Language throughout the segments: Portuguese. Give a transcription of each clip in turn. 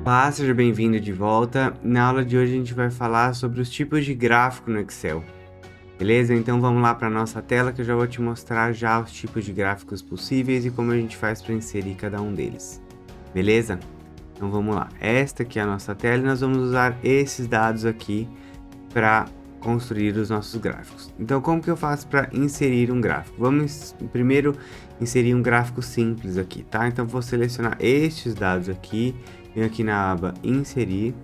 Olá, seja bem-vindo de volta. Na aula de hoje a gente vai falar sobre os tipos de gráfico no Excel. Beleza? Então vamos lá para a nossa tela que eu já vou te mostrar já os tipos de gráficos possíveis e como a gente faz para inserir cada um deles. Beleza? Então vamos lá. Esta aqui é a nossa tela e nós vamos usar esses dados aqui para construir os nossos gráficos. Então como que eu faço para inserir um gráfico? Vamos primeiro inserir um gráfico simples aqui, tá? Então vou selecionar estes dados aqui, venho aqui na aba inserir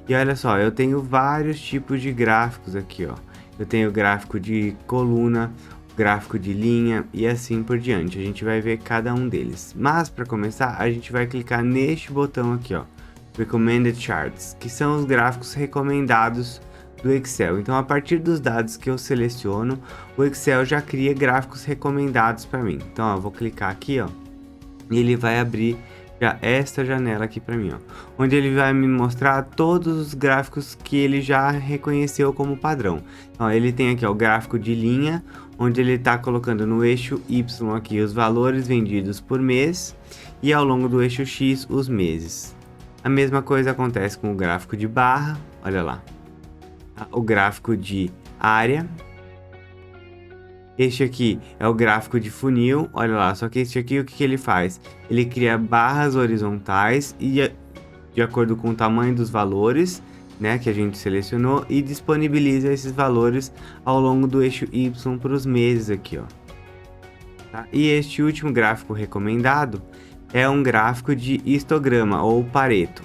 e olha só, eu tenho vários tipos de gráficos aqui, ó. Eu tenho gráfico de coluna, gráfico de linha e assim por diante. A gente vai ver cada um deles. Mas para começar, a gente vai clicar neste botão aqui, ó, Recommended Charts, que são os gráficos recomendados do Excel. Então, a partir dos dados que eu seleciono, o Excel já cria gráficos recomendados para mim. Então, ó, eu vou clicar aqui, ó, e ele vai abrir já esta janela aqui para mim, ó, onde ele vai me mostrar todos os gráficos que ele já reconheceu como padrão. Então, ele tem aqui, ó, o gráfico de linha, onde ele está colocando no eixo Y aqui os valores vendidos por mês e ao longo do eixo X os meses. A mesma coisa acontece com o gráfico de barra, olha lá. O gráfico de área. Este aqui é o gráfico de funil, olha lá, só que este aqui o que ele faz? Ele cria barras horizontais e de acordo com o tamanho dos valores, né, que a gente selecionou e disponibiliza esses valores ao longo do eixo Y para os meses aqui, ó. Tá? E este último gráfico recomendado é um gráfico de histograma ou Pareto.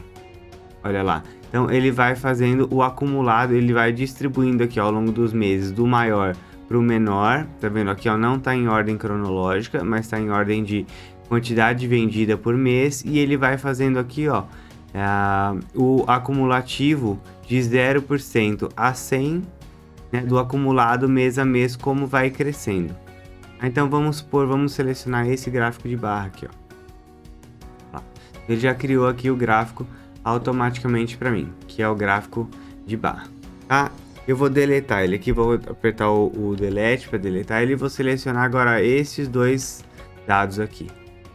Olha lá. Então ele vai fazendo o acumulado, ele vai distribuindo aqui ao longo dos meses do maior para o menor. Tá vendo aqui, ó, não está em ordem cronológica, mas está em ordem de quantidade vendida por mês e ele vai fazendo aqui, ó, o acumulativo de 0% a 100, né, do acumulado mês a mês, como vai crescendo. Então vamos selecionar esse gráfico de barra aqui, ó. Ele já criou aqui o gráfico automaticamente para mim, que é o gráfico de barra, tá? Eu vou deletar ele aqui, vou apertar o delete para deletar ele e vou selecionar agora esses dois dados aqui.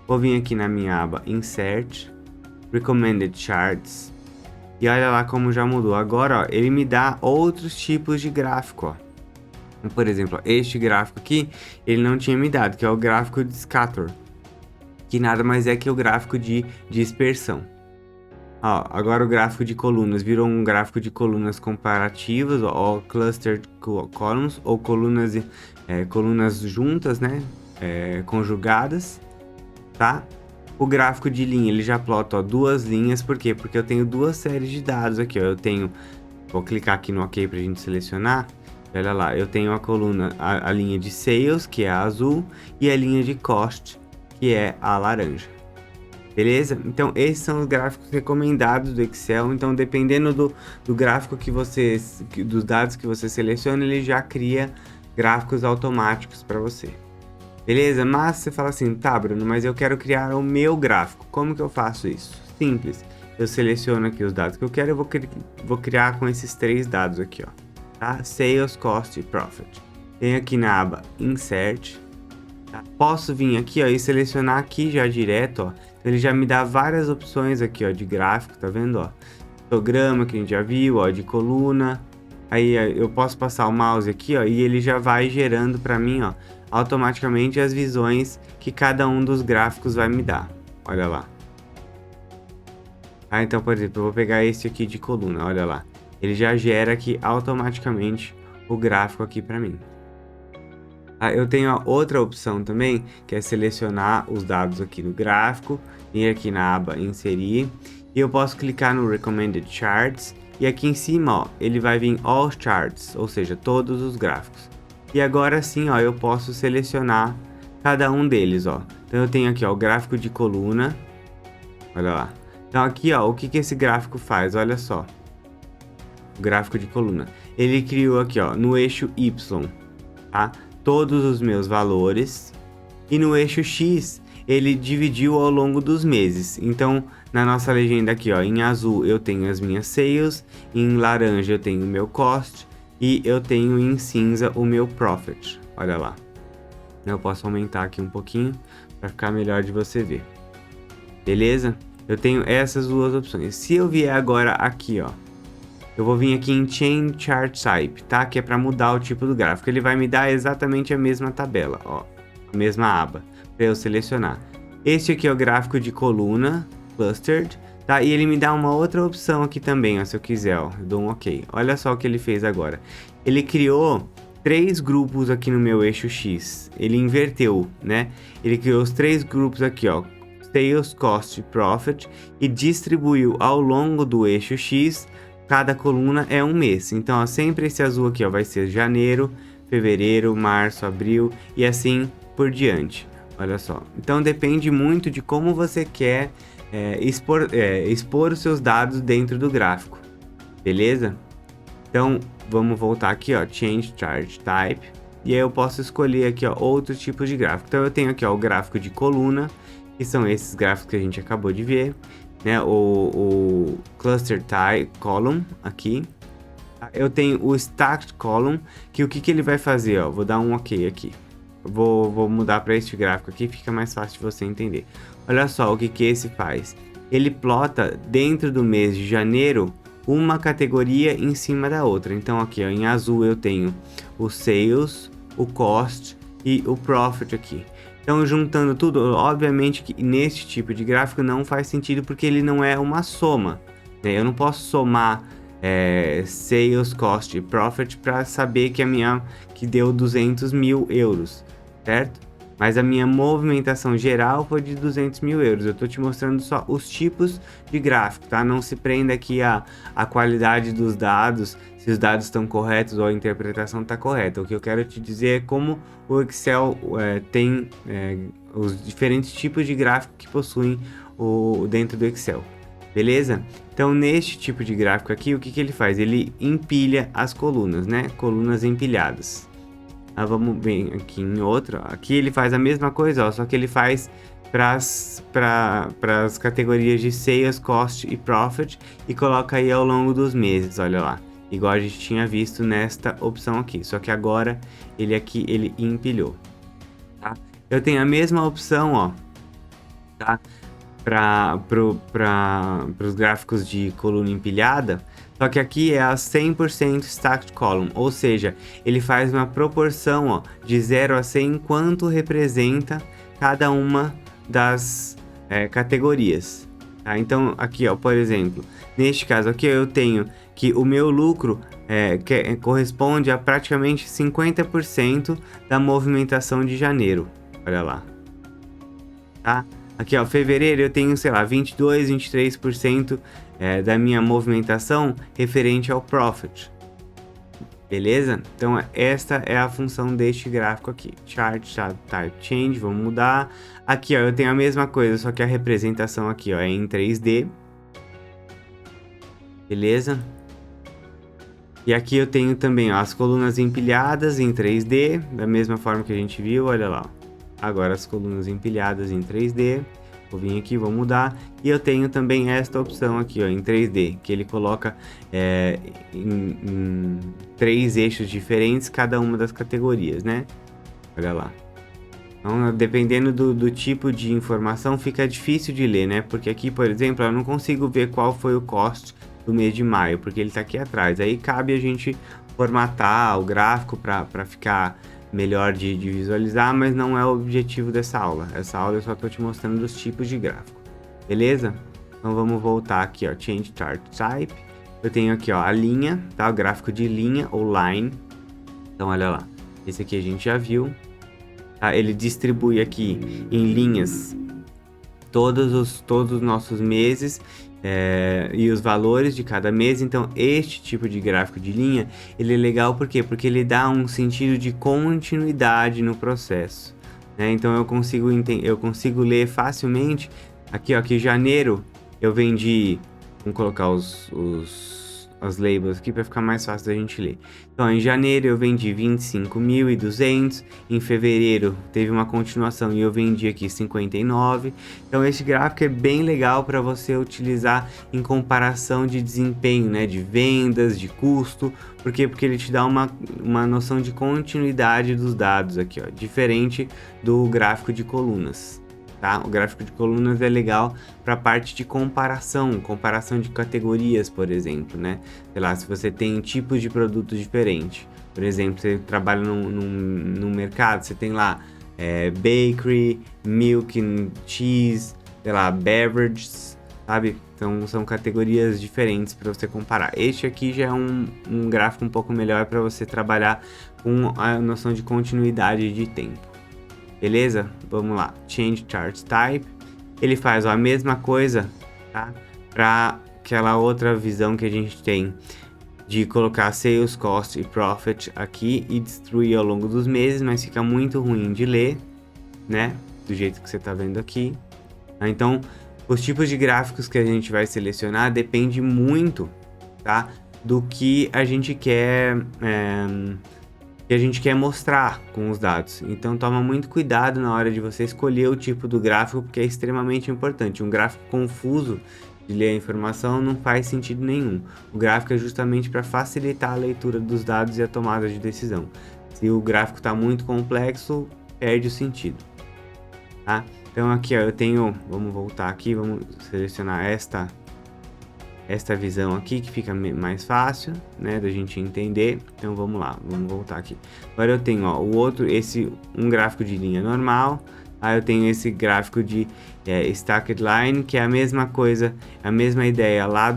Vou vir aqui na minha aba Insert, Recommended Charts e olha lá como já mudou. Agora, ó, ele me dá outros tipos de gráfico, ó. Por exemplo, ó, este gráfico aqui, ele não tinha me dado, que é o gráfico de Scatter, que nada mais é que o gráfico de dispersão. Ó, agora o gráfico de colunas virou um gráfico de colunas comparativas, ó, clustered columns, ou colunas juntas, né, conjugadas, tá? O gráfico de linha, ele já plota, ó, duas linhas, por quê? Porque eu tenho duas séries de dados aqui, ó, vou clicar aqui no OK pra gente selecionar, olha lá, eu tenho a coluna, a linha de sales, que é a azul, e a linha de cost, que é a laranja. Beleza? Então esses são os gráficos recomendados do Excel. Então dependendo do gráfico dos dados que você seleciona, ele já cria gráficos automáticos para você. Beleza? Mas você fala assim, tá, Bruno, mas eu quero criar o meu gráfico. Como que eu faço isso? Simples. Eu seleciono aqui os dados que eu quero e vou criar com esses três dados aqui, ó. Tá? Sales, Cost e Profit. Venho aqui na aba Insert. Tá? Posso vir aqui, ó, e selecionar aqui já direto, ó. Ele já me dá várias opções aqui, ó, de gráfico, tá vendo, ó? Histograma, que a gente já viu, ó, de coluna. Aí eu posso passar o mouse aqui, ó, e ele já vai gerando para mim, ó, automaticamente as visões que cada um dos gráficos vai me dar. Olha lá. Ah, então, por exemplo, eu vou pegar esse aqui de coluna, olha lá. Ele já gera aqui automaticamente o gráfico aqui para mim. Eu tenho a outra opção também, que é selecionar os dados aqui no gráfico, vir aqui na aba Inserir, e eu posso clicar no Recommended Charts, e aqui em cima, ó, ele vai vir All Charts, ou seja, todos os gráficos. E agora sim, ó, eu posso selecionar cada um deles, ó. Então eu tenho aqui, ó, o gráfico de coluna, olha lá. Então aqui, ó, o que esse gráfico faz? Olha só, o gráfico de coluna. Ele criou aqui, ó, no eixo Y, tá? Todos os meus valores, e no eixo X ele dividiu ao longo dos meses. Então na nossa legenda aqui, ó, em azul eu tenho as minhas sales, em laranja eu tenho o meu cost e eu tenho em cinza o meu profit. Olha lá, eu posso aumentar aqui um pouquinho para ficar melhor de você ver, beleza? eu tenho essas duas opções. Se eu vier agora aqui, ó, eu vou vir aqui em Change Chart Type, tá? Que é para mudar o tipo do gráfico. Ele vai me dar exatamente a mesma tabela, ó, a mesma aba, para eu selecionar. Este aqui é o gráfico de coluna, Clustered, tá? E ele me dá uma outra opção aqui também, ó, se eu quiser, ó, eu dou um OK. Olha só o que ele fez agora. Ele criou 3 grupos aqui no meu eixo X. Ele inverteu, né? Ele criou os 3 grupos aqui, ó, Sales, Cost e Profit, e distribuiu ao longo do eixo X. Cada coluna é um mês. Então, ó, sempre esse azul aqui, ó, vai ser janeiro, fevereiro, março, abril e assim por diante. Olha só. Então, depende muito de como você quer expor os seus dados dentro do gráfico. Beleza? Então, vamos voltar aqui, ó, Change Chart Type. E aí eu posso escolher aqui, ó, outros tipos de gráfico. Então, eu tenho aqui, ó, o gráfico de coluna, que são esses gráficos que a gente acabou de ver, né? O Cluster Type Column aqui. Eu tenho o Stacked Column, que o que ele vai fazer, ó? Vou dar um OK aqui. Vou mudar para este gráfico aqui, fica mais fácil de você entender. Olha só o que esse faz. Ele plota dentro do mês de janeiro uma categoria em cima da outra. Então aqui, ó, em azul eu tenho o Sales, o Cost e o Profit aqui. Então, juntando tudo, obviamente que nesse tipo de gráfico não faz sentido porque ele não é uma soma, né? Eu não posso somar Sales, Cost e Profit para saber que deu 200 mil euros, certo? Mas a minha movimentação geral foi de 200 mil euros. Eu estou te mostrando só os tipos de gráfico, tá? Não se prenda aqui a qualidade dos dados, se os dados estão corretos ou a interpretação está correta. O que eu quero te dizer é como o Excel tem os diferentes tipos de gráfico que possuem dentro do Excel. Beleza? Então, neste tipo de gráfico aqui, o que ele faz? Ele empilha as colunas, né? Colunas empilhadas. Vamos bem aqui em outro. Aqui ele faz a mesma coisa, ó, só que ele faz para as categorias de Sales, Cost e Profit e coloca aí ao longo dos meses, olha lá. Igual a gente tinha visto nesta opção aqui, só que agora ele empilhou. Tá? Eu tenho a mesma opção, ó, tá? Para os gráficos de coluna empilhada, só que aqui é a 100% Stacked Column, ou seja, ele faz uma proporção, ó, de 0 a 100 quanto representa cada uma das categorias. Tá? Então aqui, ó, por exemplo, neste caso aqui eu tenho que o meu lucro corresponde a praticamente 50% da movimentação de janeiro. Olha lá. Tá? Aqui, ó, fevereiro eu tenho, sei lá, 22, 23% da minha movimentação referente ao Profit. Beleza? Então, esta é a função deste gráfico aqui. Chart Type Change, vamos mudar. Aqui, ó, eu tenho a mesma coisa, só que a representação aqui, ó, é em 3D. Beleza? E aqui eu tenho também, ó, as colunas empilhadas em 3D, da mesma forma que a gente viu, olha lá, ó. Agora as colunas empilhadas em 3D. Vou vir aqui, vou mudar. E eu tenho também esta opção aqui, ó, em 3D, que ele coloca em 3 eixos diferentes cada uma das categorias, né? Olha lá. Então, dependendo do tipo de informação, fica difícil de ler, né? Porque aqui, por exemplo, eu não consigo ver qual foi o cost do mês de maio, porque ele está aqui atrás. Aí cabe a gente formatar o gráfico para ficar melhor de visualizar, mas não é o objetivo dessa aula. Essa aula eu só estou te mostrando os tipos de gráfico, beleza? Então vamos voltar aqui, ó, Change Chart Type. Eu tenho aqui, ó, a linha, tá? O gráfico de linha ou line. Então olha lá, esse aqui a gente já viu, tá? Ele distribui aqui em linhas todos os nossos meses e os valores de cada mês. Então este tipo de gráfico de linha, ele é legal por quê? Porque ele dá um sentido de continuidade no processo, né? Então eu consigo ler facilmente aqui, ó, que janeiro eu vendi, vamos colocar as labels aqui para ficar mais fácil da gente ler. Então, em janeiro eu vendi 25.200, em fevereiro teve uma continuação e eu vendi aqui 59. Então, esse gráfico é bem legal para você utilizar em comparação de desempenho, né, de vendas, de custo. Por quê? Porque ele te dá uma noção de continuidade dos dados aqui, ó, diferente do gráfico de colunas. tá? O gráfico de colunas é legal para a parte de comparação de categorias, por exemplo, né? Sei lá, se você tem tipos de produtos diferentes. Por exemplo, você trabalha num mercado, você tem lá bakery, milk and cheese, sei lá, beverages, sabe? Então são categorias diferentes para você comparar. Este aqui já é um gráfico um pouco melhor para você trabalhar com a noção de continuidade de tempo. Beleza? Vamos lá. Change Chart Type. Ele faz a mesma coisa, tá? Para aquela outra visão que a gente tem de colocar Sales, Cost e Profit aqui e destruir ao longo dos meses, mas fica muito ruim de ler, né? Do jeito que você está vendo aqui. Então, os tipos de gráficos que a gente vai selecionar depende muito, tá? Do que a gente quer mostrar com os dados. Então toma muito cuidado na hora de você escolher o tipo do gráfico, porque é extremamente importante. Um gráfico confuso de ler a informação não faz sentido nenhum. O gráfico é justamente para facilitar a leitura dos dados e a tomada de decisão. Se o gráfico está muito complexo, perde o sentido, tá? Então aqui ó, eu tenho, vamos voltar aqui, vamos selecionar esta visão aqui que fica mais fácil, né, da gente entender. Então vamos lá, vamos voltar aqui. Agora eu tenho ó, um gráfico de linha normal. Aí eu tenho esse gráfico de stacked line, que é a mesma coisa, a mesma ideia lá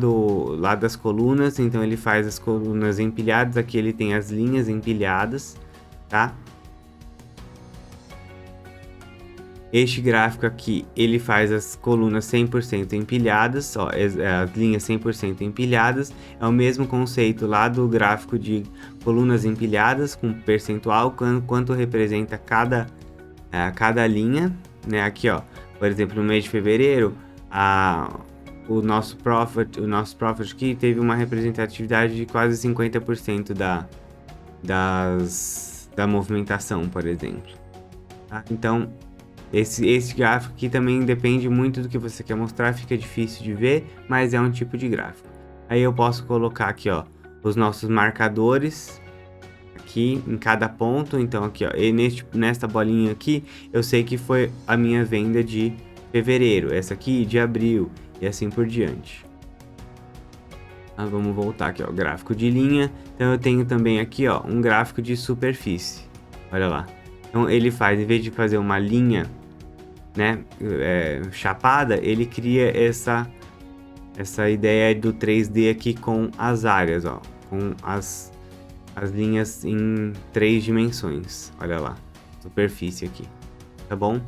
das colunas. Então ele faz as colunas empilhadas, aqui ele tem as linhas empilhadas, tá? Este gráfico aqui, ele faz as colunas 100% empilhadas, ó, as linhas 100% empilhadas. É o mesmo conceito lá do gráfico de colunas empilhadas, com percentual, quanto representa cada linha, né? Aqui, ó, por exemplo, no mês de fevereiro, o nosso profit aqui teve uma representatividade de quase 50% da movimentação, por exemplo, tá? Então, esse gráfico aqui também depende muito do que você quer mostrar, fica difícil de ver, mas é um tipo de gráfico. Aí eu posso colocar aqui, ó, os nossos marcadores aqui em cada ponto. Então aqui, ó, e nesta bolinha aqui, eu sei que foi a minha venda de fevereiro, essa aqui de abril e assim por diante. Vamos voltar aqui, ó, gráfico de linha. Então eu tenho também aqui, ó, um gráfico de superfície. Olha lá. Então ele faz, em vez de fazer uma linha, né, chapada, ele cria essa ideia do 3D aqui com as áreas, ó, com as linhas em 3 dimensões. Olha lá, superfície aqui, tá bom?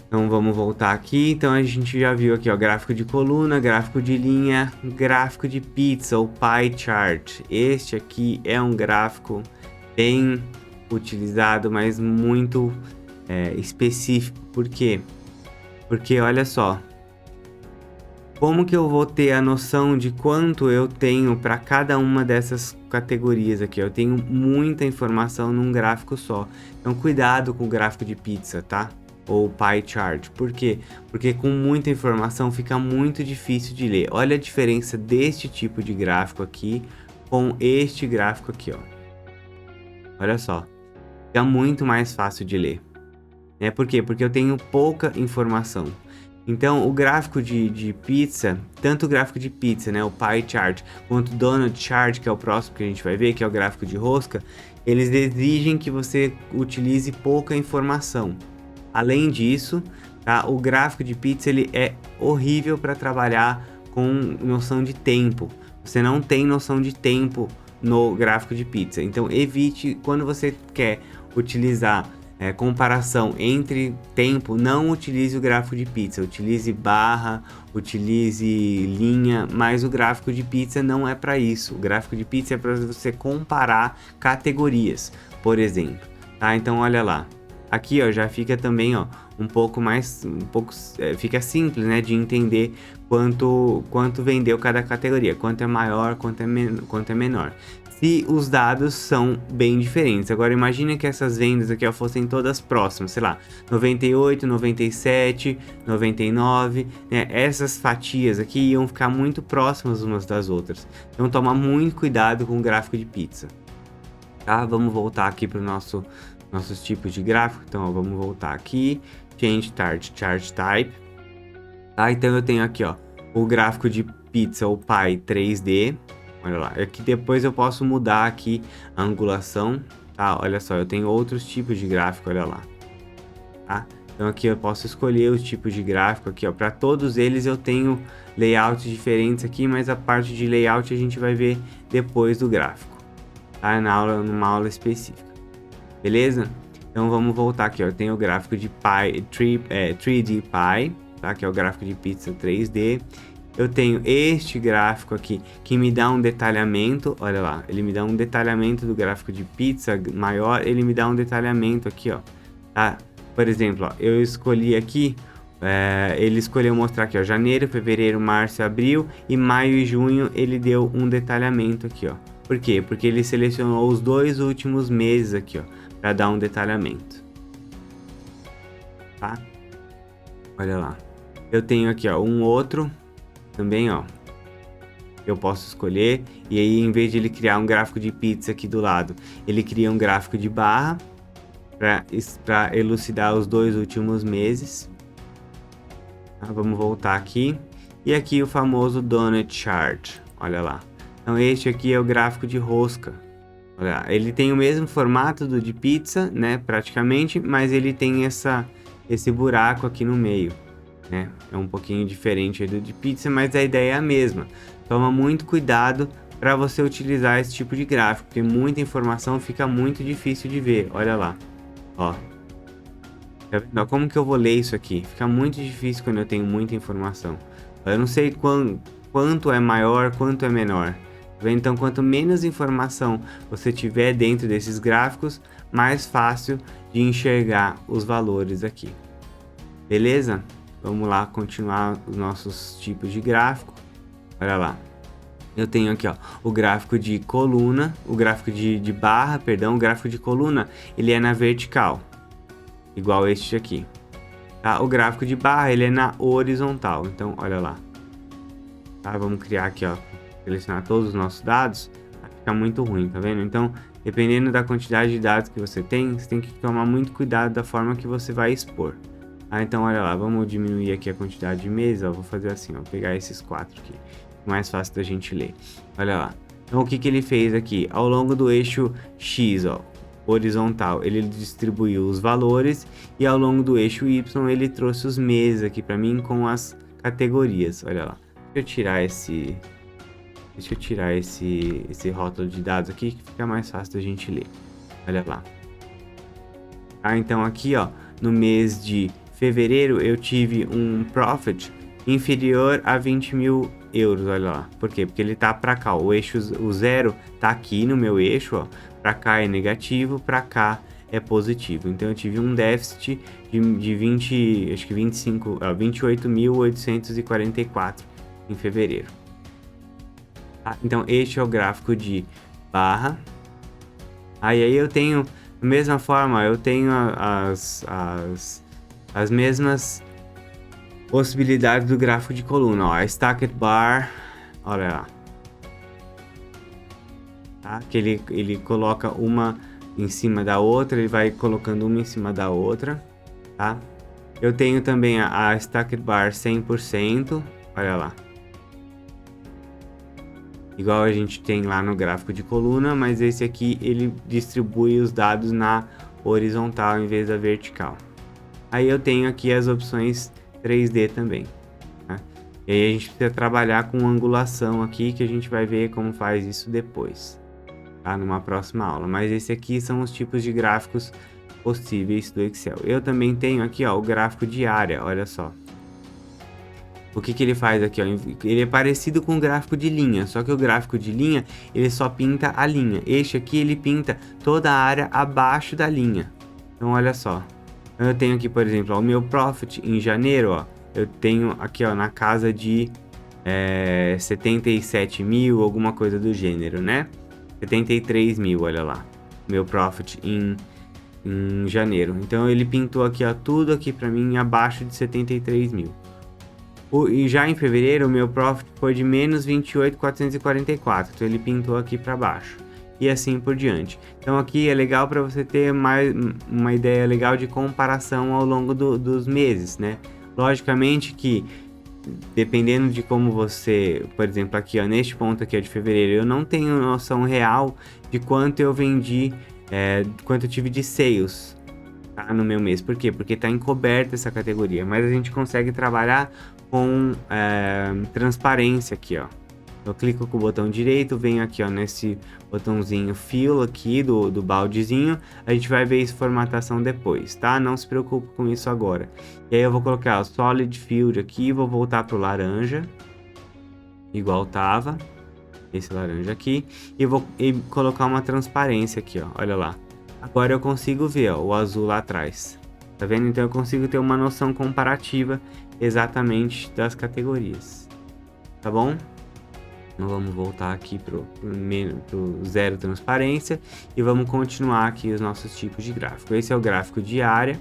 Então vamos voltar aqui. Então a gente já viu aqui, ó, gráfico de coluna, gráfico de linha, gráfico de pizza ou pie chart. Este aqui é um gráfico bem utilizado, mas muito específico. Por quê? Porque olha só, como que eu vou ter a noção de quanto eu tenho para cada uma dessas categorias aqui? Eu tenho muita informação num gráfico só. Então cuidado com o gráfico de pizza, tá? Ou pie chart. Por quê? Porque com muita informação fica muito difícil de ler. Olha a diferença deste tipo de gráfico aqui com este gráfico aqui, ó. Olha só. Fica muito mais fácil de ler. Por quê? Porque eu tenho pouca informação. Então, o gráfico de pizza, tanto o gráfico de pizza, né, o pie chart, quanto o donut chart, que é o próximo que a gente vai ver, que é o gráfico de rosca, eles exigem que você utilize pouca informação. Além disso, tá, o gráfico de pizza ele é horrível para trabalhar com noção de tempo. Você não tem noção de tempo no gráfico de pizza. Então, evite, quando você quer utilizar comparação entre tempo, não utilize o gráfico de pizza, utilize barra, utilize linha, mas o gráfico de pizza não é para isso. O gráfico de pizza é para você comparar categorias, por exemplo, tá? Então olha lá, aqui ó, já fica também ó, fica simples, né, de entender quanto vendeu cada categoria, quanto é maior, quanto é menor. Se os dados são bem diferentes. Agora imagine que essas vendas aqui ó, fossem todas próximas, sei lá, 98, 97, 99, né? Essas fatias aqui iam ficar muito próximas umas das outras. Então toma muito cuidado com o gráfico de pizza, tá? Vamos voltar aqui para os nossos tipos de gráfico. Então ó, vamos voltar aqui, Change Chart Type. Tá? Então eu tenho aqui, ó, o gráfico de pizza ou pie 3D. Olha lá, aqui depois eu posso mudar aqui a angulação, tá? Olha só, eu tenho outros tipos de gráfico, olha lá, tá? Então aqui eu posso escolher os tipos de gráfico aqui, ó. Para todos eles eu tenho layouts diferentes aqui, mas a parte de layout a gente vai ver depois do gráfico, tá? Numa aula específica, beleza? Então vamos voltar aqui, ó. Eu tenho o gráfico de pie, 3D Pie, tá? Que é o gráfico de pizza 3D. Eu tenho este gráfico aqui, que me dá um detalhamento, olha lá, ele me dá um detalhamento do gráfico de pizza maior, ele me dá um detalhamento aqui, ó, tá? Por exemplo, ó, eu escolhi aqui, ele escolheu mostrar aqui, ó, janeiro, fevereiro, março, abril, e maio e junho ele deu um detalhamento aqui, ó. Por quê? Porque ele selecionou os 2 últimos meses aqui, ó, para dar um detalhamento, tá? Olha lá. Eu tenho aqui, ó, um outro também, ó, eu posso escolher, e aí em vez de ele criar um gráfico de pizza aqui do lado, ele cria um gráfico de barra para elucidar os 2 últimos meses. Tá? Vamos voltar aqui, e aqui o famoso Donut Chart, olha lá. Então este aqui é o gráfico de rosca. Olha lá, ele tem o mesmo formato do de pizza, né, praticamente, mas ele tem esse buraco aqui no meio. Né? É um pouquinho diferente do de pizza, mas a ideia é a mesma. Toma muito cuidado para você utilizar esse tipo de gráfico, porque muita informação fica muito difícil de ver. Olha lá, ó. Tá vendo? Como que eu vou ler isso aqui? Fica muito difícil quando eu tenho muita informação. Eu não sei quanto é maior, quanto é menor. Tá vendo? Então, quanto menos informação você tiver dentro desses gráficos, mais fácil de enxergar os valores aqui. Beleza? Vamos lá continuar os nossos tipos de gráfico. Olha lá. Eu tenho aqui, ó, o gráfico de coluna, o gráfico de barra, perdão, o gráfico de coluna, ele é na vertical, igual este aqui. Tá? O gráfico de barra, ele é na horizontal. Então, olha lá. Tá? Vamos criar aqui, ó, selecionar todos os nossos dados. Vai ficar muito ruim, tá vendo? Então, dependendo da quantidade de dados que você tem que tomar muito cuidado da forma que você vai expor. Então olha lá, vamos diminuir aqui a quantidade de meses, ó, vou fazer assim, ó, pegar esses 4 aqui, mais fácil da gente ler. Olha lá, então o que que ele fez aqui? Ao longo do eixo X, ó, horizontal, ele distribuiu os valores, e ao longo do eixo Y ele trouxe os meses aqui para mim com as categorias. Olha lá, deixa eu tirar esse rótulo de dados aqui, que fica mais fácil da gente ler. Olha lá. Então aqui, ó, no mês de fevereiro eu tive um profit inferior a 20 mil euros, olha lá. Por quê? Porque ele tá para cá, o zero tá aqui no meu eixo, ó. Para cá é negativo, para cá é positivo. Então eu tive um déficit de 28.844 em fevereiro. Tá? Então este é o gráfico de barra. Aí eu tenho, da mesma forma, eu tenho as mesmas possibilidades do gráfico de coluna, ó, a stacked bar, olha lá, tá? Que ele coloca uma em cima da outra, ele vai colocando uma em cima da outra, tá? Eu tenho também a stacked bar 100%, olha lá, igual a gente tem lá no gráfico de coluna, mas esse aqui ele distribui os dados na horizontal em vez da vertical. Aí eu tenho aqui as opções 3D também, tá? E aí a gente precisa trabalhar com angulação aqui, que a gente vai ver como faz isso depois, tá? Numa próxima aula. Mas esse aqui são os tipos de gráficos possíveis do Excel. Eu também tenho aqui, ó, o gráfico de área, olha só. O que que ele faz aqui, ó? Ele é parecido com o gráfico de linha, só que o gráfico de linha, ele só pinta a linha. Este aqui, ele pinta toda a área abaixo da linha. Então, olha só. Eu tenho aqui, por exemplo, ó, o meu profit em janeiro, ó, eu tenho aqui, ó, na casa de 77 mil, alguma coisa do gênero, né? 73 mil, olha lá, meu profit em janeiro. Então ele pintou aqui, ó, tudo aqui para mim abaixo de 73 mil. E já em fevereiro o meu profit foi de menos 28.444, então ele pintou aqui para baixo. e assim por diante. Então aqui é legal para você ter mais uma ideia legal de comparação ao longo dos meses, né? Logicamente que dependendo de como você, por exemplo, aqui ó, neste ponto aqui ó, de fevereiro, eu não tenho noção real de quanto eu vendi, quanto eu tive de sales, tá, no meu mês. Por quê? Porque tá encoberta essa categoria, mas a gente consegue trabalhar com transparência aqui, ó. Eu clico com o botão direito, venho aqui ó, nesse botãozinho fill aqui do baldezinho, a gente vai ver essa formatação depois, tá? Não se preocupe com isso agora. E aí eu vou colocar o solid field aqui, vou voltar pro laranja, igual tava, esse laranja aqui, e vou colocar uma transparência aqui, ó, olha lá. Agora eu consigo ver ó, o azul lá atrás, tá vendo? Então eu consigo ter uma noção comparativa exatamente das categorias, tá bom? Então vamos voltar aqui pro zero transparência e vamos continuar aqui os nossos tipos de gráfico. Esse é o gráfico de área.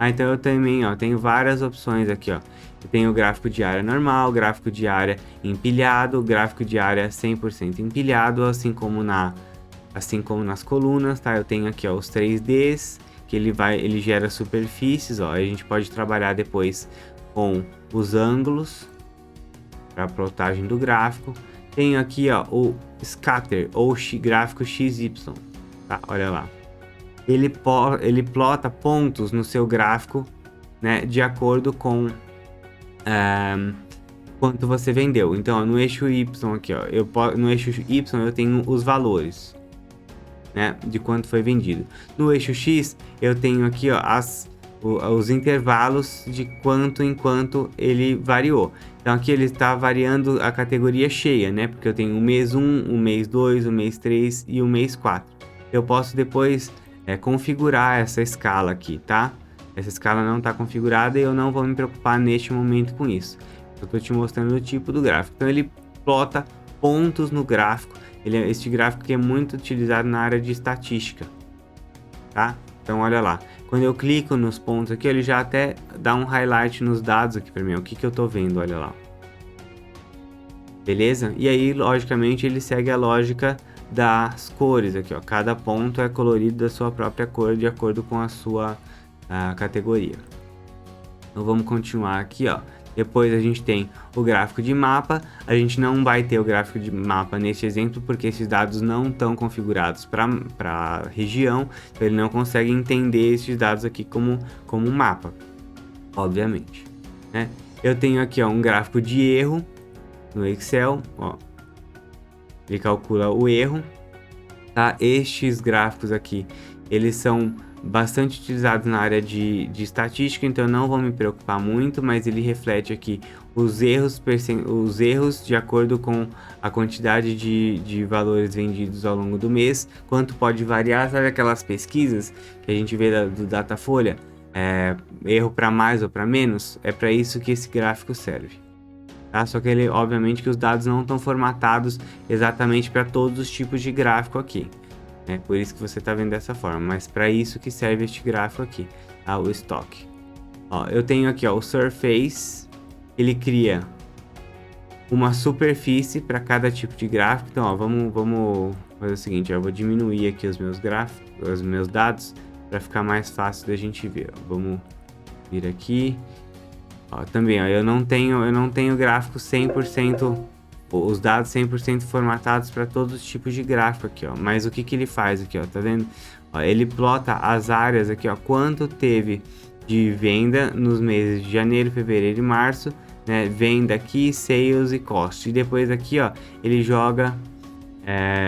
Então eu também ó, tenho várias opções aqui. Ó. Eu tenho o gráfico de área normal, gráfico de área empilhado, gráfico de área 100% empilhado, assim como nas colunas. Tá? Eu tenho aqui ó, os 3Ds, que ele gera superfícies. Ó. A gente pode trabalhar depois com os ângulos para a plotagem do gráfico. Tenho aqui ó, o scatter ou gráfico XY, tá? Olha lá. Ele plota pontos no seu gráfico, né, de acordo com quanto você vendeu. Então, no eixo Y aqui, ó, no eixo Y eu tenho os valores, né, de quanto foi vendido. No eixo X eu tenho aqui ó, os intervalos de quanto em quanto ele variou. Então aqui ele está variando a categoria cheia, né? Porque eu tenho o mês 1, o mês 2, o mês 3 e o mês 4. Eu posso depois configurar essa escala aqui, tá? Essa escala não está configurada e eu não vou me preocupar neste momento com isso. Eu estou te mostrando o tipo do gráfico. Então ele plota pontos no gráfico. Este gráfico aqui é muito utilizado na área de estatística, tá? Então olha lá. Quando eu clico nos pontos aqui, ele já até dá um highlight nos dados aqui para mim. O que eu tô vendo, olha lá. Beleza? E aí, logicamente, ele segue a lógica das cores aqui, ó. Cada ponto é colorido da sua própria cor, de acordo com a sua categoria. Então vamos continuar aqui, ó. Depois a gente tem o gráfico de mapa. A gente não vai ter o gráfico de mapa nesse exemplo porque esses dados não estão configurados para região. Então ele não consegue entender esses dados aqui como um mapa, obviamente, né? Eu tenho aqui ó, um gráfico de erro no Excel. Ó. Ele calcula o erro. Tá? Estes gráficos aqui, eles são bastante utilizados na área de estatística, então eu não vou me preocupar muito, mas ele reflete aqui os erros de acordo com a quantidade de valores vendidos ao longo do mês, quanto pode variar. Sabe aquelas pesquisas que a gente vê do Datafolha, erro para mais ou para menos? É para isso que esse gráfico serve, tá? Só que ele, obviamente que os dados não estão formatados exatamente para todos os tipos de gráfico aqui. É por isso que você está vendo dessa forma, mas para isso que serve este gráfico aqui, tá? O estoque. Ó, eu tenho aqui ó, o Surface, ele cria uma superfície para cada tipo de gráfico. Então ó, vamos fazer o seguinte, ó, eu vou diminuir aqui os meus gráficos, os meus dados, para ficar mais fácil da gente ver. Ó. Vamos vir aqui. Ó, também ó, eu não tenho gráfico 100%, os dados 100% formatados para todos os tipos de gráfico aqui, ó. Mas o que ele faz aqui, ó, tá vendo? Ó, ele plota as áreas aqui, ó, quanto teve de venda nos meses de janeiro, fevereiro e março, né? Venda aqui, sales e cost. E depois aqui, ó, ele joga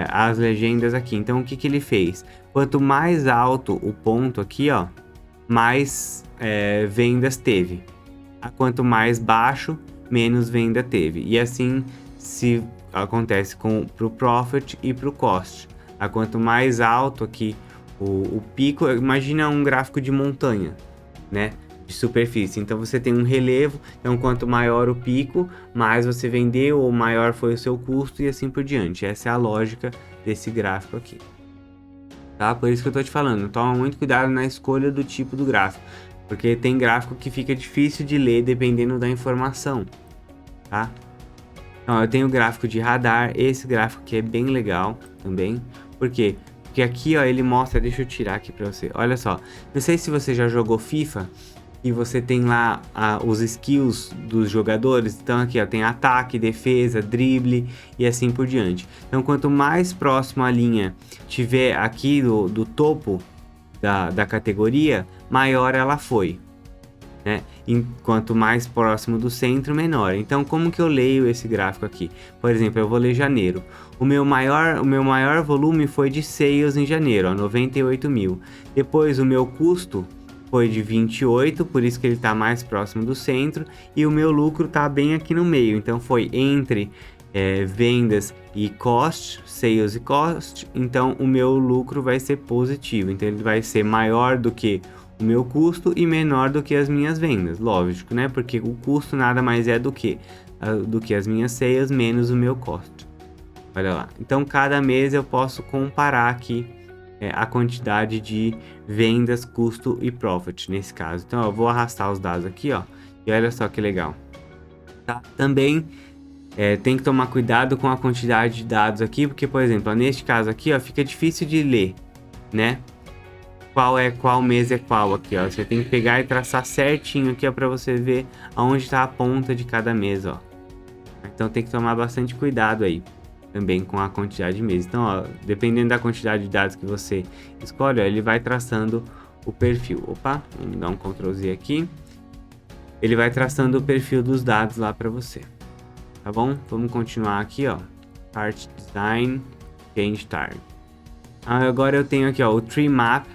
as legendas aqui. Então o que ele fez? Quanto mais alto o ponto aqui, ó, mais vendas teve. Quanto mais baixo, menos venda teve. E assim se acontece pro profit e pro cost. Quanto mais alto aqui o pico, imagina um gráfico de montanha, né, de superfície. Então você tem um relevo, então quanto maior o pico, mais você vendeu ou maior foi o seu custo e assim por diante. Essa é a lógica desse gráfico aqui, tá? Por isso que eu tô te falando, toma muito cuidado na escolha do tipo do gráfico, porque tem gráfico que fica difícil de ler dependendo da informação, tá? Então, eu tenho o gráfico de radar, esse gráfico aqui é bem legal também, Por quê? Porque aqui, ó, ele mostra, deixa eu tirar aqui pra você. Olha só, não sei se você já jogou FIFA e você tem lá os skills dos jogadores. Então aqui, ó, tem ataque, defesa, drible e assim por diante. Então quanto mais próximo a linha tiver aqui do topo da categoria, maior ela foi, né? Quanto mais próximo do centro, menor. Então, como que eu leio esse gráfico aqui? Por exemplo, eu vou ler janeiro. O meu maior volume foi de sales em janeiro, ó, 98 mil. Depois, o meu custo foi de 28, por isso que ele está mais próximo do centro. E o meu lucro está bem aqui no meio. Então, foi entre vendas e cost, sales e cost. Então, o meu lucro vai ser positivo. Então, ele vai ser maior do que o meu custo e menor do que as minhas vendas, lógico, né? Porque o custo nada mais é do que as minhas sales menos o meu cost. Olha lá. Então, cada mês eu posso comparar aqui a quantidade de vendas, custo e profit nesse caso. Então, eu vou arrastar os dados aqui, ó. E olha só que legal. Tá? Também tem que tomar cuidado com a quantidade de dados aqui, porque, por exemplo, ó, neste caso aqui, ó, fica difícil de ler, né? Qual mês é qual aqui, ó. Você tem que pegar e traçar certinho aqui, ó, pra você ver aonde está a ponta de cada mês, ó. Então tem que tomar bastante cuidado aí, também com a quantidade de meses. Então, ó, dependendo da quantidade de dados que você escolhe, ó, ele vai traçando o perfil. Opa, vamos dar um Ctrl Z aqui. Ele vai traçando o perfil dos dados lá pra você. Tá bom? Vamos continuar aqui, ó. Part Design, Change Target. Agora eu tenho aqui, ó, o Tree Map.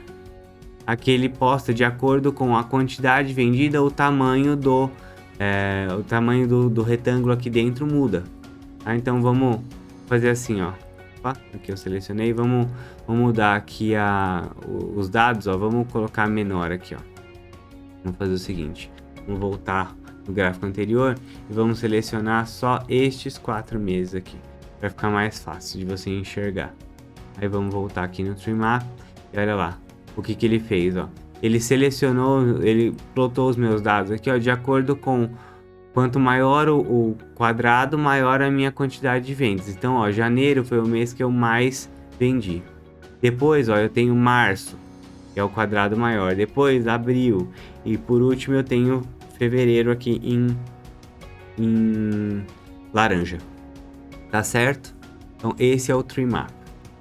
Aqui ele posta de acordo com a quantidade vendida, o tamanho do retângulo aqui dentro muda. Tá? Então vamos fazer assim, ó. Opa, aqui eu selecionei, vamos mudar aqui os dados, ó. Vamos colocar menor aqui, ó. Vamos fazer o seguinte, vamos voltar no gráfico anterior e vamos selecionar só estes 4 meses aqui, para ficar mais fácil de você enxergar. Aí vamos voltar aqui no Tree Map e olha lá. O que ele fez, ó. Ele selecionou, ele plotou os meus dados aqui, ó, de acordo com quanto maior o quadrado, maior a minha quantidade de vendas. Então, ó, janeiro foi o mês que eu mais vendi. Depois, ó, eu tenho março, que é o quadrado maior. Depois, abril. E por último, eu tenho fevereiro aqui em laranja. Tá certo? Então, esse é o Tree Map.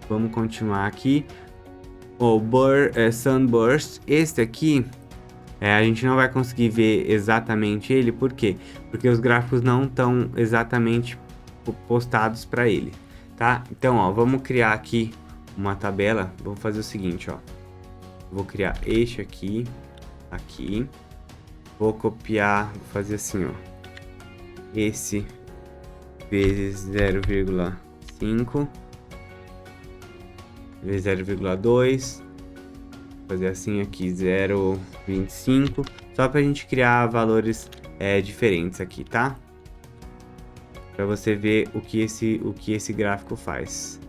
Vamos continuar aqui. O Sunburst, este aqui, a gente não vai conseguir ver exatamente ele, por quê? Porque os gráficos não estão exatamente postados para ele, tá? Então, ó, vamos criar aqui uma tabela, vou fazer o seguinte, ó. Vou criar este aqui, vou copiar, vou fazer assim, ó. Esse vezes 0,5. vezes 0,2, fazer assim aqui 0,25, só para a gente criar valores diferentes aqui, tá? Para você ver o que esse gráfico faz.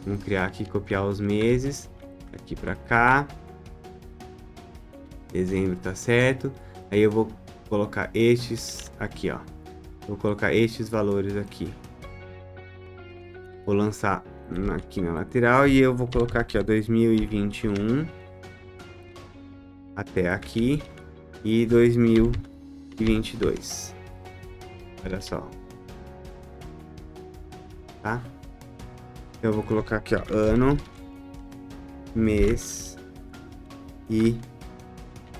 Vamos criar aqui, copiar os meses aqui para cá. Dezembro tá certo. Aí eu vou colocar estes aqui, ó. Vou colocar estes valores aqui. Vou lançar aqui na lateral e eu vou colocar aqui, ó, 2021 até aqui e 2022. Olha só, tá? Eu vou colocar aqui, ó, ano, mês e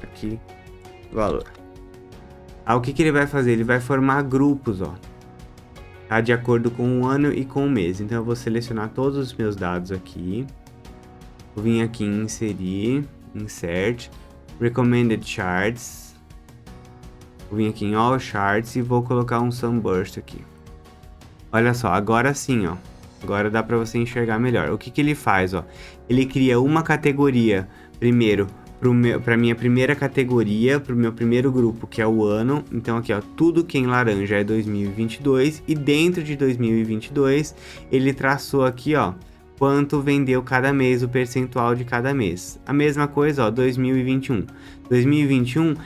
aqui valor. O que ele vai fazer? Ele vai formar grupos, ó. Tá? De acordo com o ano e com o mês. Então eu vou selecionar todos os meus dados aqui. Vou vir aqui em inserir, insert, recommended charts. Vou vir aqui em all charts e vou colocar um sunburst aqui. Olha só, agora sim, ó. Agora dá para você enxergar melhor. O que ele faz, ó? Ele cria uma categoria primeiro para minha primeira categoria, para o meu primeiro grupo, que é o ano. Então aqui, ó, tudo que é em laranja é 2022 e dentro de 2022 ele traçou aqui, ó, quanto vendeu cada mês, o percentual de cada mês. A mesma coisa, ó, 2021. 2021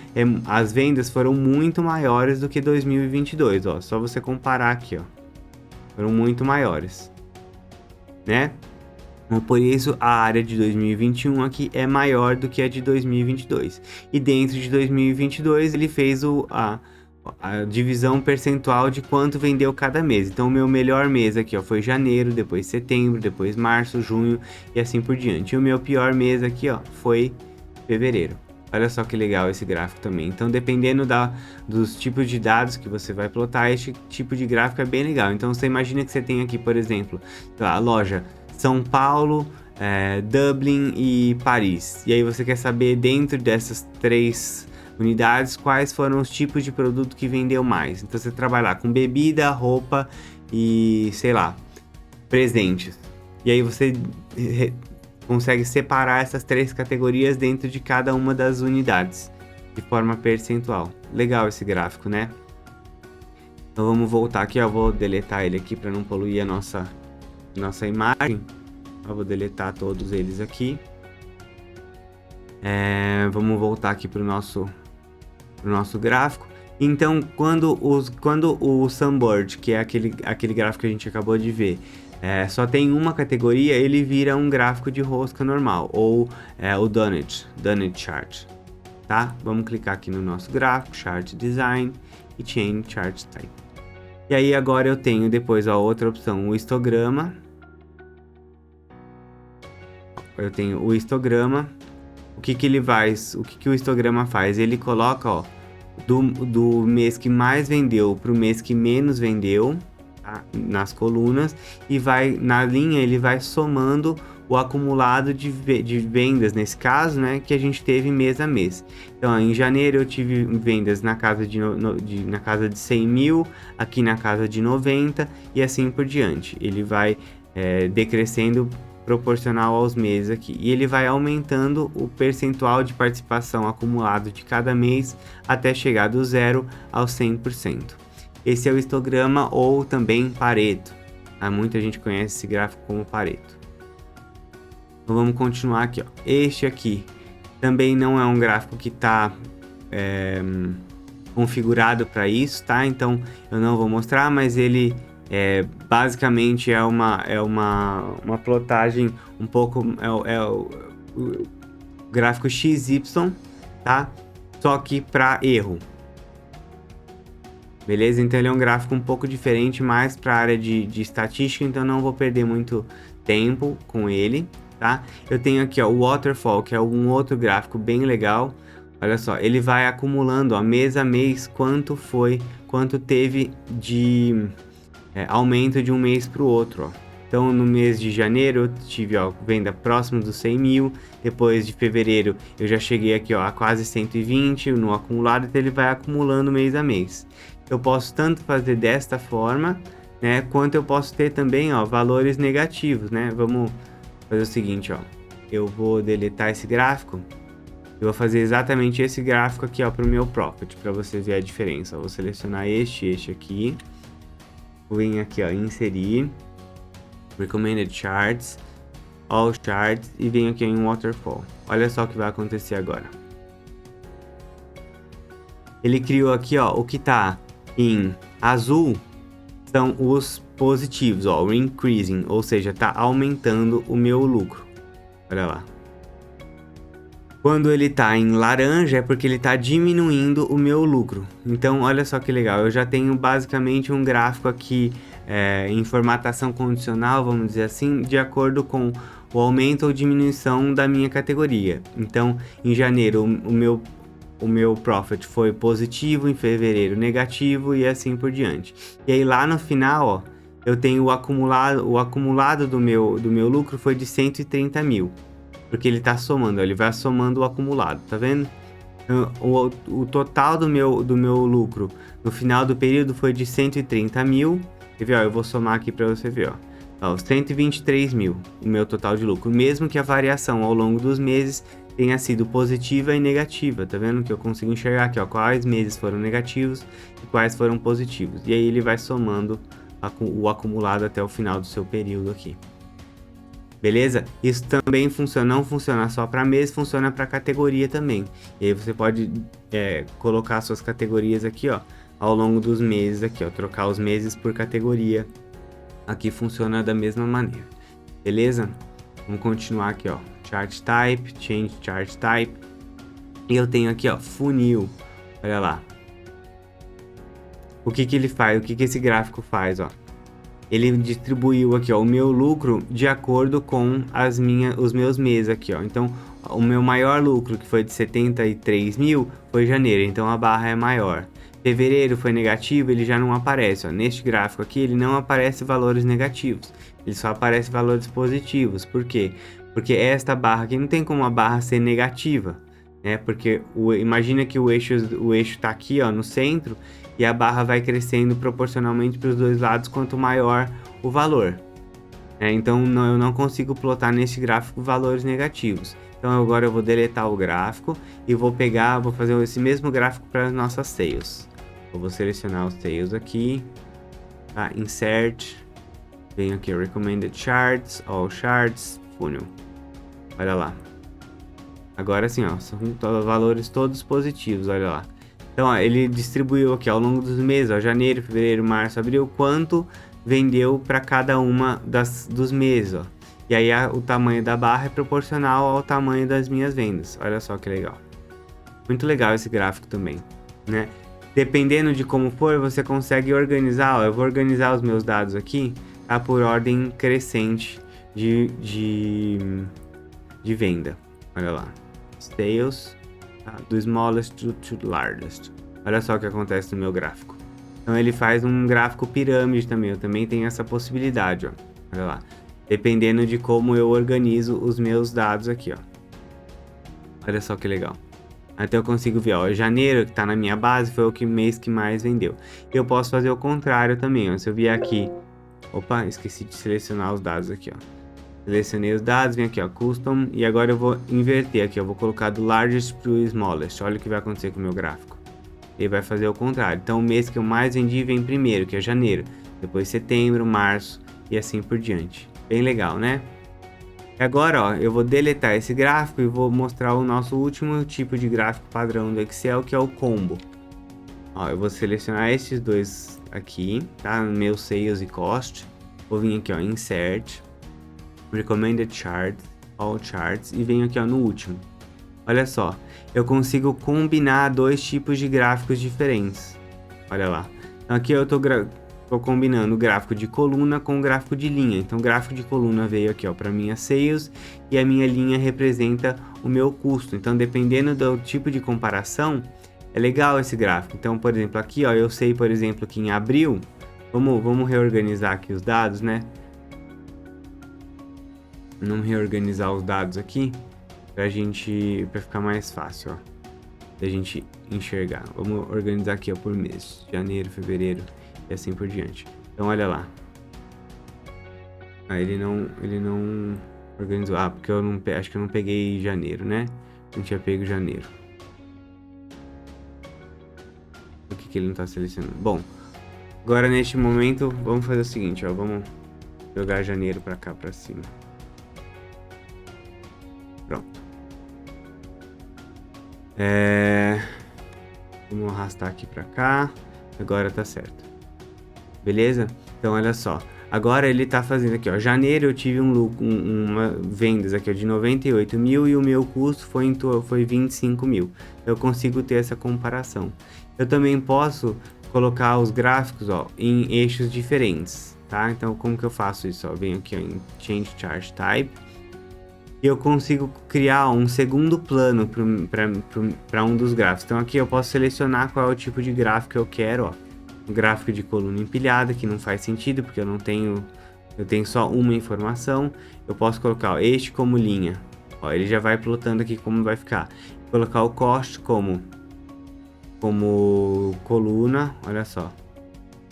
as vendas foram muito maiores do que 2022, ó. Só você comparar aqui, ó. Foram muito maiores. né? Então, por isso, a área de 2021 aqui é maior do que a de 2022. E dentro de 2022, ele fez a divisão percentual de quanto vendeu cada mês. Então, o meu melhor mês aqui, ó, foi janeiro, depois setembro, depois março, junho e assim por diante. E o meu pior mês aqui, ó, foi fevereiro. Olha só que legal esse gráfico também. Então, dependendo dos tipos de dados que você vai plotar, este tipo de gráfico é bem legal. Então, você imagina que você tem aqui, por exemplo, a loja São Paulo, Dublin e Paris. E aí você quer saber, dentro dessas 3 unidades, quais foram os tipos de produto que vendeu mais. Então, você trabalhar com bebida, roupa e, sei lá, presentes. E aí você consegue separar essas 3 categorias dentro de cada uma das unidades, de forma percentual. Legal esse gráfico, né? Então vamos voltar aqui, ó. Vou deletar ele aqui para não poluir a nossa imagem. Eu vou deletar todos eles aqui. Vamos voltar aqui para o nosso gráfico. Então, quando o Sunbird, que é aquele gráfico que a gente acabou de ver, só tem uma categoria, ele vira um gráfico de rosca normal, ou o Donut Chart, tá? Vamos clicar aqui no nosso gráfico, Chart Design e Change Chart Type. E aí agora eu tenho depois a outra opção, o histograma. Eu tenho o histograma. O que ele faz? O que o histograma faz? Ele coloca, ó, do mês que mais vendeu para o mês que menos vendeu, tá? Nas colunas, e na linha ele vai somando o acumulado de vendas, nesse caso, né, que a gente teve mês a mês. Então, ó, em janeiro eu tive vendas na casa na casa de 100 mil, aqui na casa de 90 e assim por diante. Ele vai decrescendo proporcional aos meses aqui, e ele vai aumentando o percentual de participação acumulado de cada mês até chegar do 0 ao 100%. Esse é o histograma, ou também Pareto. Muita gente conhece esse gráfico como Pareto. Então vamos continuar aqui, ó. Este aqui também não é um gráfico que está configurado para isso, tá? Então eu não vou mostrar, mas ele basicamente é uma plotagem um pouco, o gráfico XY, tá? Só que para erro. Beleza? Então ele é um gráfico um pouco diferente, mais para a área de estatística, então não vou perder muito tempo com ele, tá? Eu tenho aqui, ó, o Waterfall, que é um outro gráfico bem legal. Olha só, ele vai acumulando, ó, mês a mês, quanto teve de aumento de um mês para o outro, ó. Então, no mês de janeiro, eu tive, ó, venda próximo dos 100 mil. Depois de fevereiro, eu já cheguei aqui, ó, a quase 120 no acumulado. Então, ele vai acumulando mês a mês. Eu posso tanto fazer desta forma, né, quanto eu posso ter também, ó, valores negativos, né? Vamos fazer o seguinte, ó. Eu vou deletar esse gráfico. Eu vou fazer exatamente esse gráfico aqui, ó, para o meu Profit, para você ver a diferença. Eu vou selecionar este aqui. Vou vir aqui, ó, inserir, Recommended Charts, All Charts, e venho aqui em Waterfall. Olha só o que vai acontecer agora. Ele criou aqui, ó, o que tá em azul são os positivos, ó, o increasing, ou seja, tá aumentando o meu lucro. Olha lá. Quando ele tá em laranja é porque ele tá diminuindo o meu lucro. Então, olha só que legal, eu já tenho basicamente um gráfico aqui em formatação condicional, vamos dizer assim, de acordo com o aumento ou diminuição da minha categoria. Então, em janeiro o meu profit foi positivo, em fevereiro negativo e assim por diante. E aí lá no final, ó, eu tenho o acumulado do meu lucro foi de 130 mil. Porque ele tá somando, ó, ele vai somando o acumulado, tá vendo? O total do meu lucro no final do período foi de 130 mil. Quer ver, ó, eu vou somar aqui para você ver, ó, 123 mil, o meu total de lucro. Mesmo que a variação ao longo dos meses tenha sido positiva e negativa, tá vendo? Que eu consigo enxergar aqui, ó, quais meses foram negativos e quais foram positivos. E aí ele vai somando o acumulado até o final do seu período aqui. Beleza? Isso também não funciona só para mês, funciona para categoria também. E aí você pode colocar suas categorias aqui, ó, ao longo dos meses aqui, ó, trocar os meses por categoria. Aqui funciona da mesma maneira. beleza? Vamos continuar aqui, ó, chart type, change chart type, e eu tenho aqui, ó, funil, olha lá. O que que ele faz? O que que esse gráfico faz, ó? Ele distribuiu aqui, ó, o meu lucro de acordo com os meus meses aqui, ó. Então, o meu maior lucro, que foi de 73 mil, foi janeiro, então a barra é maior. Fevereiro foi negativo, ele já não aparece, ó. Neste gráfico aqui, ele não aparece valores negativos, ele só aparece valores positivos. Por quê? Porque esta barra aqui não tem como a barra ser negativa, né? Porque imagina que o eixo tá aqui, ó, no centro, e a barra vai crescendo proporcionalmente para os dois lados quanto maior o valor. Então eu não consigo plotar nesse gráfico valores negativos. Então agora eu vou deletar o gráfico e vou fazer esse mesmo gráfico para as nossas sales. Eu vou selecionar os sales aqui, tá? Insert, venho aqui Recommended Charts, All Charts, Funil. Olha lá. Agora sim, ó, são valores todos positivos, olha lá. Então, ó, ele distribuiu aqui ao longo dos meses, ó, janeiro, fevereiro, março, abril, quanto vendeu para cada uma dos meses, ó. E aí o tamanho da barra é proporcional ao tamanho das minhas vendas. Olha só que legal. Muito legal esse gráfico também, né? Dependendo de como for, você consegue organizar, ó, eu vou organizar os meus dados aqui, tá, por ordem crescente de venda. Olha lá. Sales, tá, do smallest to largest. Olha só o que acontece no meu gráfico. Então ele faz um gráfico pirâmide também. Eu também tenho essa possibilidade, ó. Olha lá. Dependendo de como eu organizo os meus dados aqui, ó. Olha só que legal. Até eu consigo ver, ó, janeiro, que tá na minha base, foi o mês que mais vendeu. Eu posso fazer o contrário também, ó. Se eu vier aqui... Opa, esqueci de selecionar os dados aqui, ó. Selecionei os dados, vem aqui, ó, Custom, e agora eu vou inverter aqui, eu vou colocar do Largest pro Smallest. Olha o que vai acontecer com o meu gráfico. Ele vai fazer o contrário. Então, o mês que eu mais vendi vem primeiro, que é janeiro. Depois setembro, março e assim por diante. Bem legal, né? E agora, ó, eu vou deletar esse gráfico e vou mostrar o nosso último tipo de gráfico padrão do Excel, que é o combo. Ó, eu vou selecionar esses dois aqui, tá? Meu Sales e Cost. Vou vir aqui, ó, Insert, Recommended Chart, All Charts, e venho aqui, ó, no último. Olha só, eu consigo combinar dois tipos de gráficos diferentes. Olha lá. Então aqui eu tô combinando o gráfico de coluna com o gráfico de linha. Então o gráfico de coluna veio aqui, ó, para minha sales, e a minha linha representa o meu custo. Então, dependendo do tipo de comparação, é legal esse gráfico. Então, por exemplo, aqui, ó, eu sei, por exemplo, que em abril, vamos reorganizar aqui os dados, né? Vamos reorganizar os dados aqui para ficar mais fácil, ó, da gente enxergar. Vamos organizar aqui, ó, por mês, janeiro, fevereiro e assim por diante. Então, olha lá. Ah, ele não organizou. Ah, porque acho que eu não peguei janeiro, né? Não tinha pego janeiro. Por que ele não tá selecionando? Bom, agora neste momento, vamos fazer o seguinte, ó. Vamos jogar janeiro para cá, para cima. Pronto. Vamos arrastar aqui pra cá. Agora tá certo. Beleza? Então, olha só. Agora ele tá fazendo aqui, ó. Janeiro eu tive uma vendas aqui, ó, de 98 mil, e o meu custo foi 25 mil. Eu consigo ter essa comparação. Eu também posso colocar os gráficos, ó, em eixos diferentes, tá? Então, como que eu faço isso? Ó, venho aqui, ó, em Change Chart Type. E eu consigo criar um segundo plano para um dos gráficos. Então aqui eu posso selecionar qual é o tipo de gráfico que eu quero, ó. Um gráfico de coluna empilhada, que não faz sentido, porque eu tenho só uma informação. Eu posso colocar, ó, este como linha. Ó, ele já vai plotando aqui como vai ficar. Vou colocar o cost como coluna, olha só.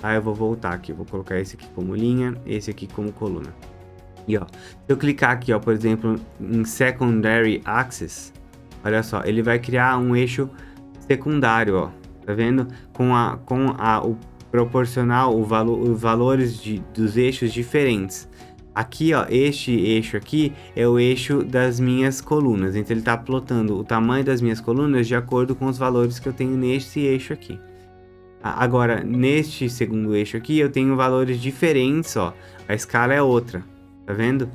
Aí eu vou voltar aqui, vou colocar esse aqui como linha, esse aqui como coluna. E ó, se eu clicar aqui, ó, por exemplo, em Secondary Axis, olha só, ele vai criar um eixo secundário, ó, tá vendo? Com o proporcional, os valores dos eixos diferentes. Aqui, ó, este eixo aqui é o eixo das minhas colunas, então ele tá plotando o tamanho das minhas colunas de acordo com os valores que eu tenho neste eixo aqui. Agora, neste segundo eixo aqui, eu tenho valores diferentes, ó, a escala é outra. Tá vendo?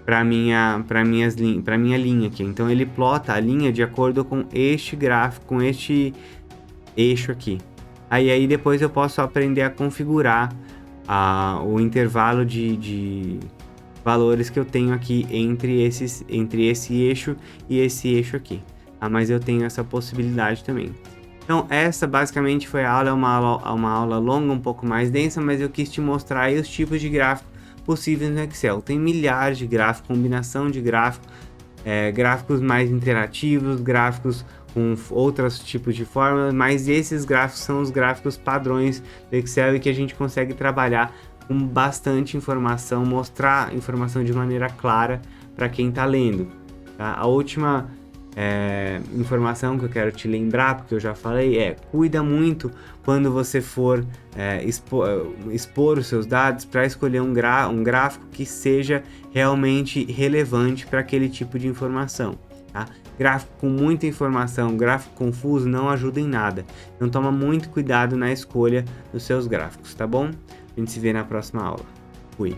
para minha linha aqui. Então ele plota a linha de acordo com este gráfico, com este eixo aqui. Aí depois eu posso aprender a configurar o intervalo de valores que eu tenho aqui entre esse eixo e esse eixo aqui. Mas eu tenho essa possibilidade também. Então essa basicamente foi a aula, uma aula longa, um pouco mais densa, mas eu quis te mostrar aí os tipos de gráfico possíveis no Excel. Tem milhares de gráficos, combinação de gráficos, gráficos mais interativos, gráficos com outros tipos de fórmulas, mas esses gráficos são os gráficos padrões do Excel e que a gente consegue trabalhar com bastante informação, mostrar informação de maneira clara para quem está lendo. Tá? A última informação que eu quero te lembrar, porque eu já falei, cuida muito quando você for expor os seus dados para escolher um gráfico que seja realmente relevante para aquele tipo de informação. Tá? Gráfico com muita informação, gráfico confuso não ajuda em nada. Então toma muito cuidado na escolha dos seus gráficos, tá bom? A gente se vê na próxima aula. Fui!